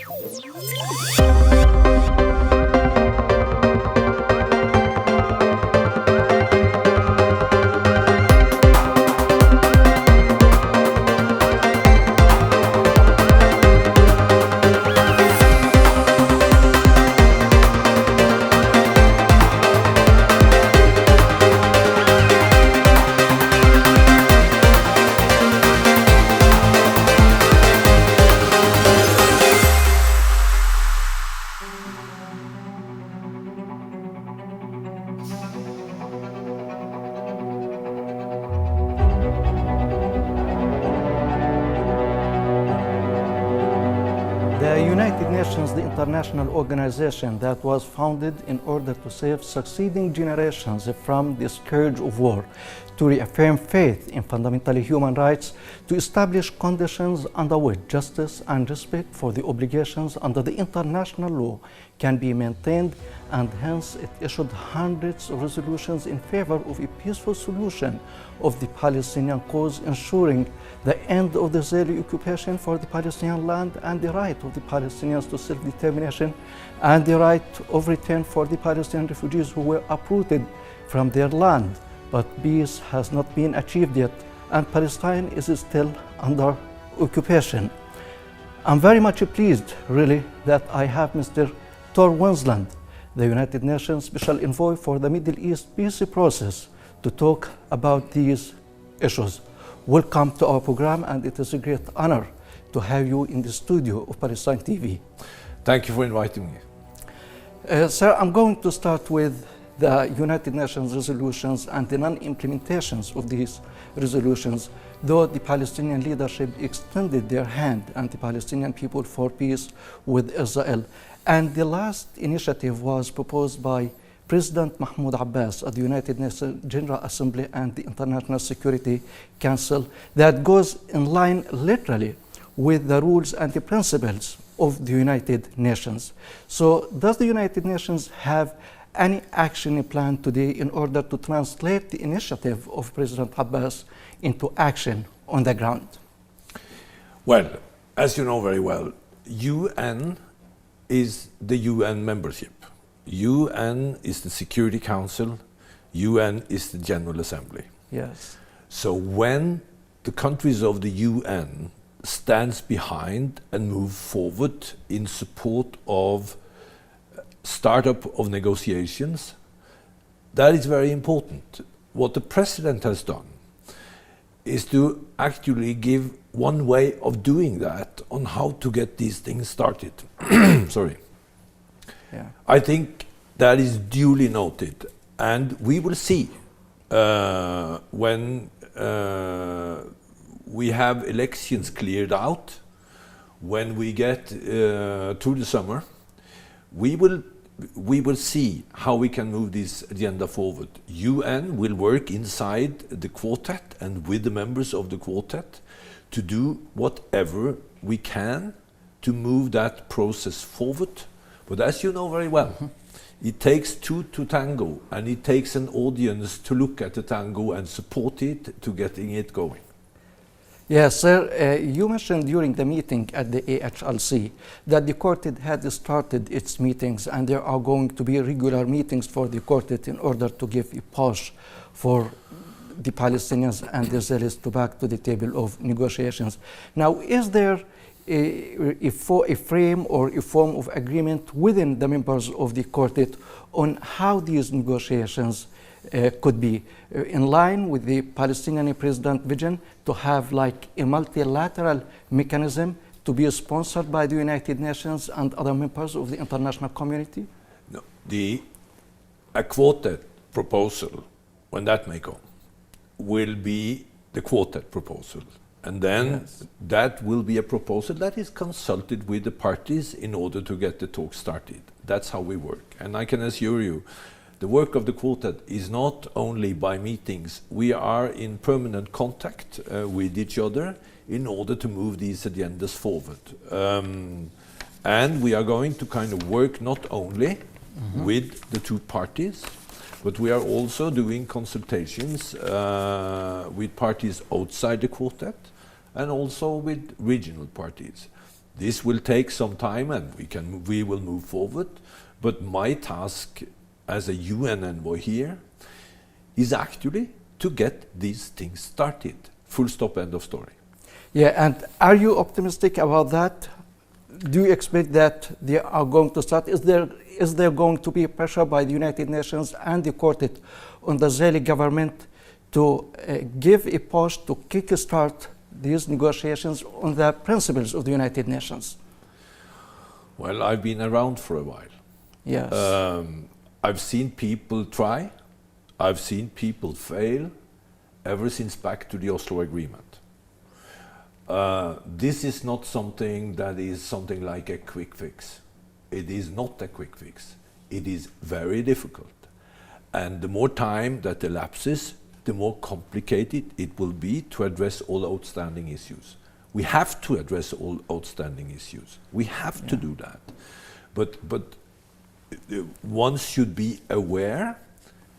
The United Nations, the international organization that was founded in order to save succeeding generations from the scourge of war, to reaffirm faith in fundamental human rights, to establish conditions under which justice and respect for the obligations under the international law can be maintained, and hence it issued hundreds of resolutions in favor of a peaceful solution of the Palestinian cause, ensuring the end of the Israeli occupation for the Palestinian land and the right of the Palestinians to self-determination and the right of return for the Palestinian refugees who were uprooted from their land. But peace has not been achieved yet, and Palestine is still under occupation. I'm very much pleased, really, that I have Mr. Tor Wennesland, the United Nations Special Envoy for the Middle East peace process, to talk about these issues. Welcome to our program, and it is a great honor to have you in the studio of Palestine TV. Thank you for inviting me. Sir, I'm going to start with the United Nations resolutions and the non-implementations of these resolutions, though the Palestinian leadership extended their hand and the Palestinian people for peace with Israel. And the last initiative was proposed by President Mahmoud Abbas at the United Nations General Assembly and the International Security Council that goes in line literally with the rules and the principles of the United Nations. So does the United Nations have any action plan today in order to translate the initiative of President Abbas into action on the ground? Well, as you know very well, UN is the UN membership. UN is the Security Council, UN is the General Assembly. Yes. So when the countries of the UN stands behind and move forward in support of startup of negotiations, that is very important. What the President has done is to actually give one way of doing that on how to get these things started. Sorry. Yeah. I think that is duly noted, and we will see when we have elections cleared out, when we get through the summer, we will see how we can move this agenda forward. UN will work inside the quartet and with the members of the quartet to do whatever we can to move that process forward. But as you know very well, it takes two to tango, and it takes an audience to look at the tango and support it to getting it going. Yes, sir. You mentioned during the meeting at the AHLC that the quartet had started its meetings, and there are going to be regular meetings for the quartet in order to give a push for the Palestinians and the Israelis to back to the table of negotiations. Now, is there a frame or a form of agreement within the members of the quartet on how these negotiations could be in line with the Palestinian President vision to have like a multilateral mechanism to be sponsored by the United Nations and other members of the international community? No, a quartet proposal, when that may come, will be the quartet proposal. And then that will be a proposal that is consulted with the parties in order to get the talk started. That's how we work. And I can assure you, the work of the quartet is not only by meetings. We are in permanent contact with each other in order to move these agendas forward. And we are going to kind of work not only with the two parties, but we are also doing consultations with parties outside the quartet and also with regional parties. This will take some time, and we will move forward. But my task as a UN envoy here is actually to get these things started. Full stop, end of story. Yeah, and are you optimistic about that? Do you expect that they are going to start? Is there going to be pressure by the United Nations and the Quartet on the Israeli government to give a push to kickstart these negotiations on the principles of the United Nations? Well, I've been around for a while. Yes. I've seen people try. I've seen people fail ever since back to the Oslo Agreement. This is not something that is something like a quick fix. It is not a quick fix. It is very difficult. And the more time that elapses, the more complicated it will be to address all outstanding issues. We have to address all outstanding issues. We have to do that. But one should be aware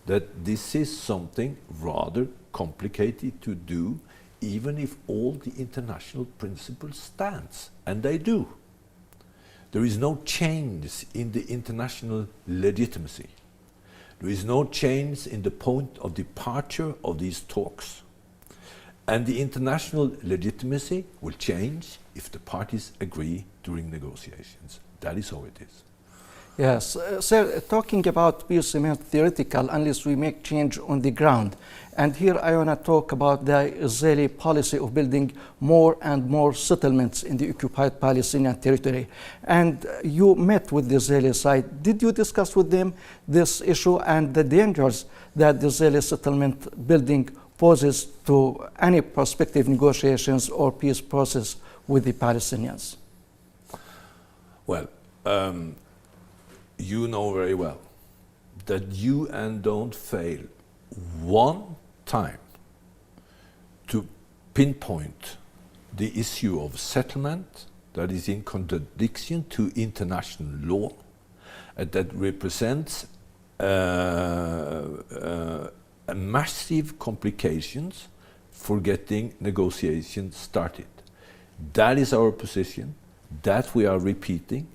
that this is something rather complicated to do, even if all the international principles stands, and they do. There is no change in the international legitimacy. There is no change in the point of departure of these talks. And the international legitimacy will change if the parties agree during negotiations. That is how it is. Yes, sir, talking about peace remains theoretical unless we make change on the ground. And here I want to talk about the Israeli policy of building more and more settlements in the occupied Palestinian territory. And you met with the Israeli side. Did you discuss with them this issue and the dangers that the Israeli settlement building poses to any prospective negotiations or peace process with the Palestinians? Well, you know very well that UN don't fail one time to pinpoint the issue of settlement that is in contradiction to international law and that represents massive complications for getting negotiations started. That is our position, that we are repeating,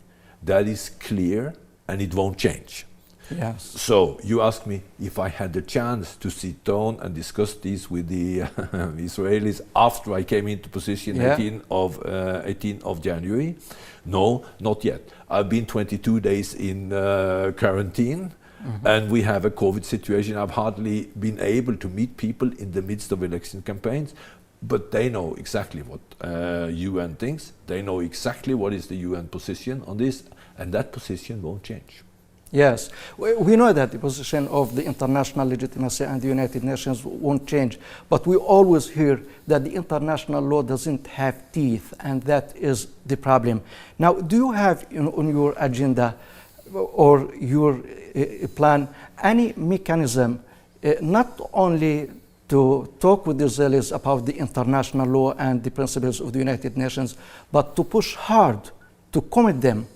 that is clear, and it won't change. Yes. So you asked me if I had the chance to sit down and discuss this with the Israelis after I came into position 18 of January. No, not yet. I've been 22 days in quarantine, and we have a COVID situation. I've hardly been able to meet people in the midst of election campaigns, but they know exactly what UN thinks. They know exactly what is the UN position on this, and that position won't change. Yes, we know that the position of the international legitimacy and the United Nations won't change, but we always hear that the international law doesn't have teeth, and that is the problem. Now, do you have on your agenda or your plan any mechanism not only to talk with the Israelis about the international law and the principles of the United Nations, but to push hard to commit them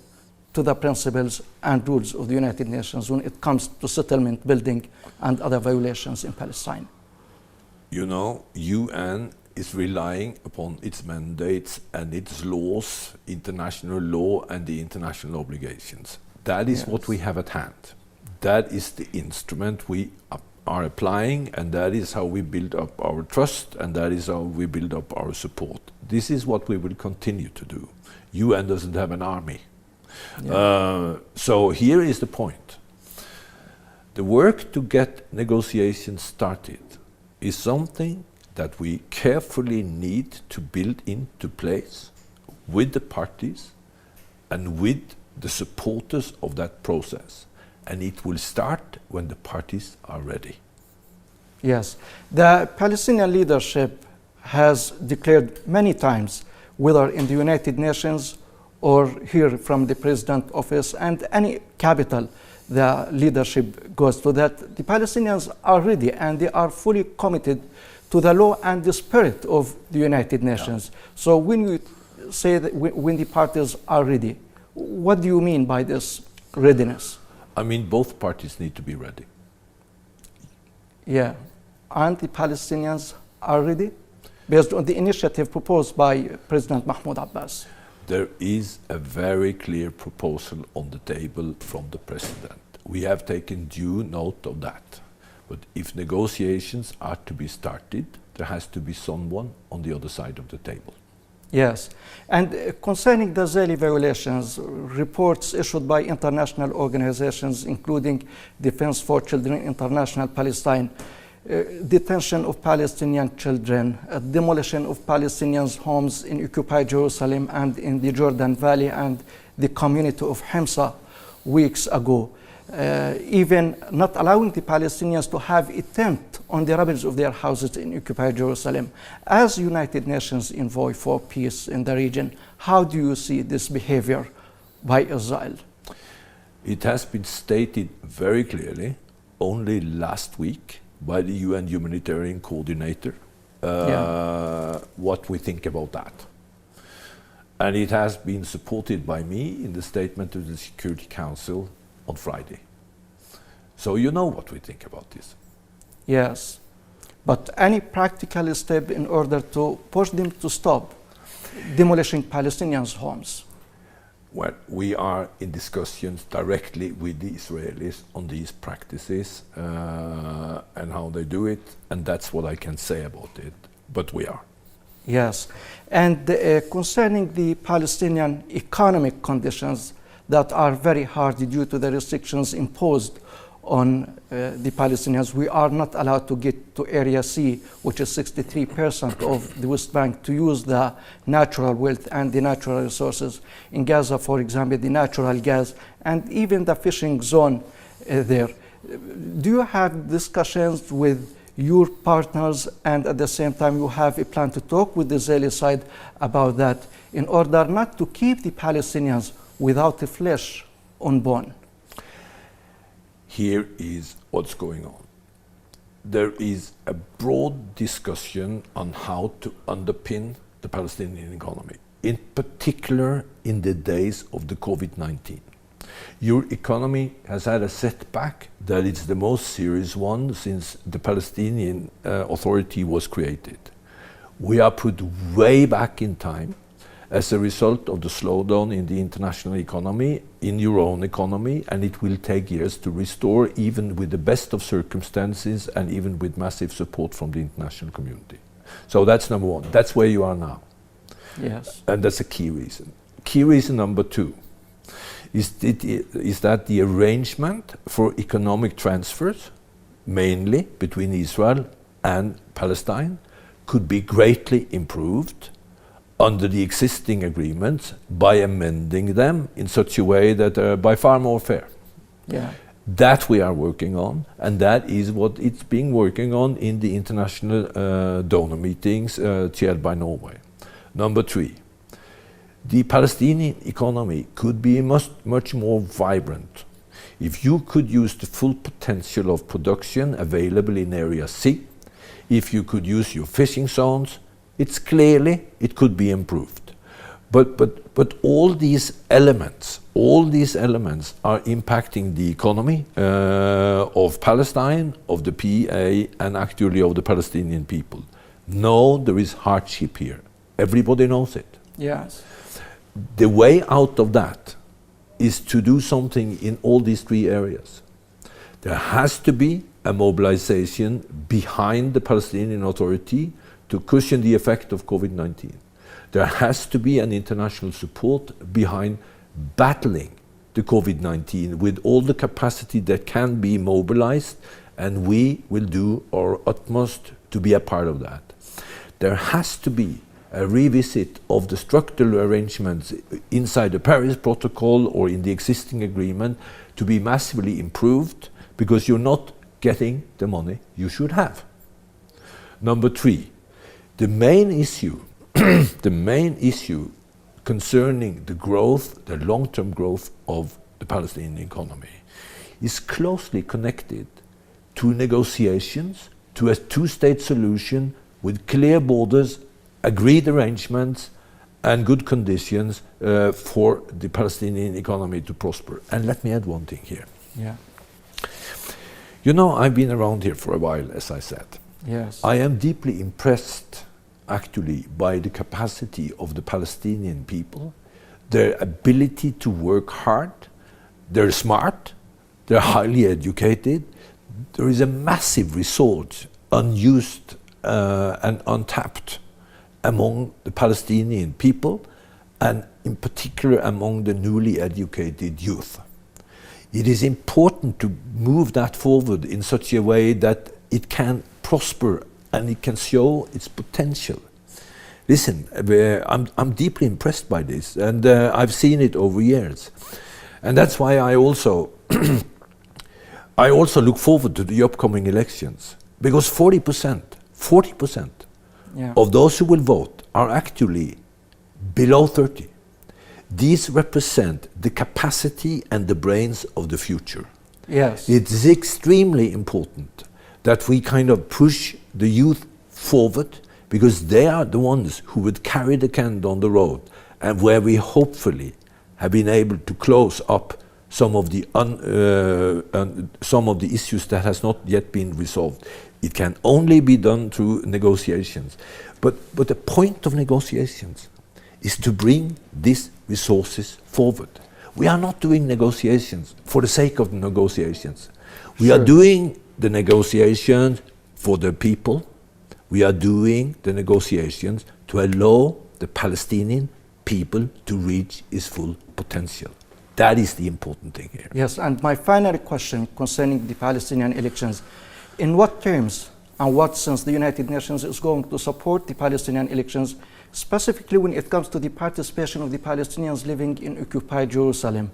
to the principles and rules of the United Nations when it comes to settlement building and other violations in Palestine? You know, UN is relying upon its mandates and its laws, international law and the international obligations. That is what we have at hand. That is the instrument we are applying, and that is how we build up our trust, and that is how we build up our support. This is what we will continue to do. UN doesn't have an army. So here is the point. The work to get negotiations started is something that we carefully need to build into place with the parties and with the supporters of that process. And it will start when the parties are ready. Yes. The Palestinian leadership has declared many times, whether in the United Nations or here from the President's office and any capital the leadership goes to, that the Palestinians are ready and they are fully committed to the law and the spirit of the United Nations. So when you say that when the parties are ready, what do you mean by this readiness? I mean, both parties need to be ready. Yeah. And the Palestinians are ready based on the initiative proposed by President Mahmoud Abbas? There is a very clear proposal on the table from the president. We have taken due note of that. But if negotiations are to be started, there has to be someone on the other side of the table. Yes, and concerning the daily violations, reports issued by international organizations, including Defense for Children International Palestine, detention of Palestinian children, demolition of Palestinians' homes in occupied Jerusalem and in the Jordan Valley and the community of Hamsa weeks ago, even not allowing the Palestinians to have a tent on the rubbish of their houses in occupied Jerusalem. As United Nations Envoy for Peace in the region, how do you see this behavior by Israel? It has been stated very clearly only last week by the UN Humanitarian Coordinator what we think about that. And it has been supported by me in the statement of the Security Council on Friday. So you know what we think about this. Yes, but any practical step in order to push them to stop demolishing Palestinians' homes? Well, we are in discussions directly with the Israelis on these practices and how they do it, and that's what I can say about it, but we are. Yes, and concerning the Palestinian economic conditions that are very hard due to the restrictions imposed on the Palestinians, we are not allowed to get to Area C, which is 63% of the West Bank, to use the natural wealth and the natural resources. In Gaza, for example, the natural gas and even the fishing zone there. Do you have discussions with your partners, and at the same time you have a plan to talk with the Israeli side about that in order not to keep the Palestinians without a flesh on bone? Here is what's going on. There is a broad discussion on how to underpin the Palestinian economy, in particular in the days of the COVID-19. Your economy has had a setback that is the most serious one since the Palestinian Authority was created. We are put way back in time as a result of the slowdown in the international economy, in your own economy, and it will take years to restore, even with the best of circumstances and even with massive support from the international community. So that's number one. That's where you are now. Yes. And that's a key reason. Key reason number two is that the arrangement for economic transfers, mainly between Israel and Palestine, could be greatly improved under the existing agreements by amending them in such a way that are by far more fair. Yeah. That we are working on, and that is what it's being working on in the international donor meetings chaired by Norway. Number three, the Palestinian economy could be much more vibrant if you could use the full potential of production available in Area C, if you could use your fishing zones. It's clearly, it could be improved. But all these elements are impacting the economy of Palestine, of the PA, and actually of the Palestinian people. No, there is hardship here. Everybody knows it. Yes. The way out of that is to do something in all these three areas. There has to be a mobilization behind the Palestinian Authority to cushion the effect of COVID-19. There has to be an international support behind battling the COVID-19 with all the capacity that can be mobilized, and we will do our utmost to be a part of that. There has to be a revisit of the structural arrangements inside the Paris Protocol or in the existing agreement to be massively improved, because you're not getting the money you should have. Number three, the main issue concerning the growth, the long-term growth of the Palestinian economy is closely connected to negotiations, to a two-state solution with clear borders, agreed arrangements, and good conditions for the Palestinian economy to prosper. And let me add one thing here. Yeah. You know, I've been around here for a while, as I said. Yes. I am deeply impressed, actually, by the capacity of the Palestinian people their ability to work hard. They're smart, they're highly educated. There is a massive resource unused and untapped among the Palestinian people, and in particular among the newly educated youth. It is important to move that forward in such a way that it can prosper and it can show its potential. Listen, I'm deeply impressed by this, and I've seen it over years. And that's why I also look forward to the upcoming elections, because 40% of those who will vote are actually below 30. These represent the capacity and the brains of the future. Yes. It's extremely important that we kind of push the youth forward, because they are the ones who would carry the can on the road, and where we hopefully have been able to close up some of the issues that has not yet been resolved. It can only be done through negotiations. But the point of negotiations is to bring these resources forward. We are not doing negotiations for the sake of the negotiations. We are doing the negotiations for the people. We are doing the negotiations to allow the Palestinian people to reach its full potential. That is the important thing here. Yes, and my final question concerning the Palestinian elections. In what terms and what sense the United Nations is going to support the Palestinian elections, specifically when it comes to the participation of the Palestinians living in occupied Jerusalem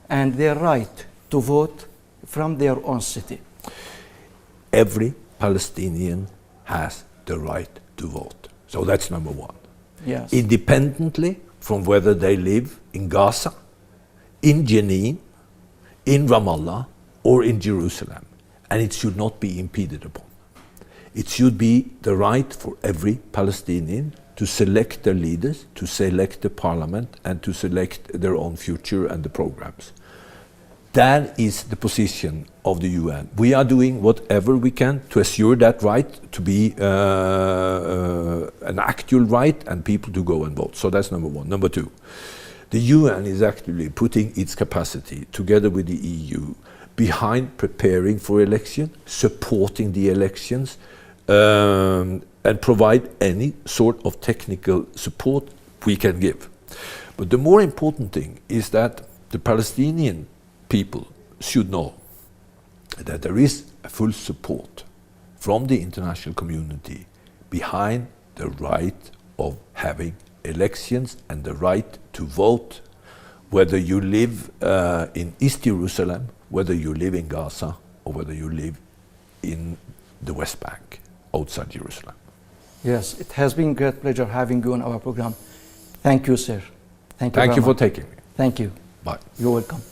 and their right to vote from their own city? Every Palestinian has the right to vote. So that's number one. Yes. Independently from whether they live in Gaza, in Jenin, in Ramallah, or in Jerusalem. And it should not be impeded upon. It should be the right for every Palestinian to select their leaders, to select the parliament, and to select their own future and the programs. That is the position of the UN. We are doing whatever we can to assure that right to be an actual right and people to go and vote. So that's number one. Number two, the UN is actually putting its capacity together with the EU behind preparing for election, supporting the elections, and provide any sort of technical support we can give. But the more important thing is that the Palestinian people should know that there is a full support from the international community behind the right of having elections and the right to vote, whether you live in East Jerusalem, whether you live in Gaza, or whether you live in the West Bank, outside Jerusalem. Yes, it has been a great pleasure having you on our program. Thank you, sir. Thank you for taking me. Thank you. Bye. You're welcome.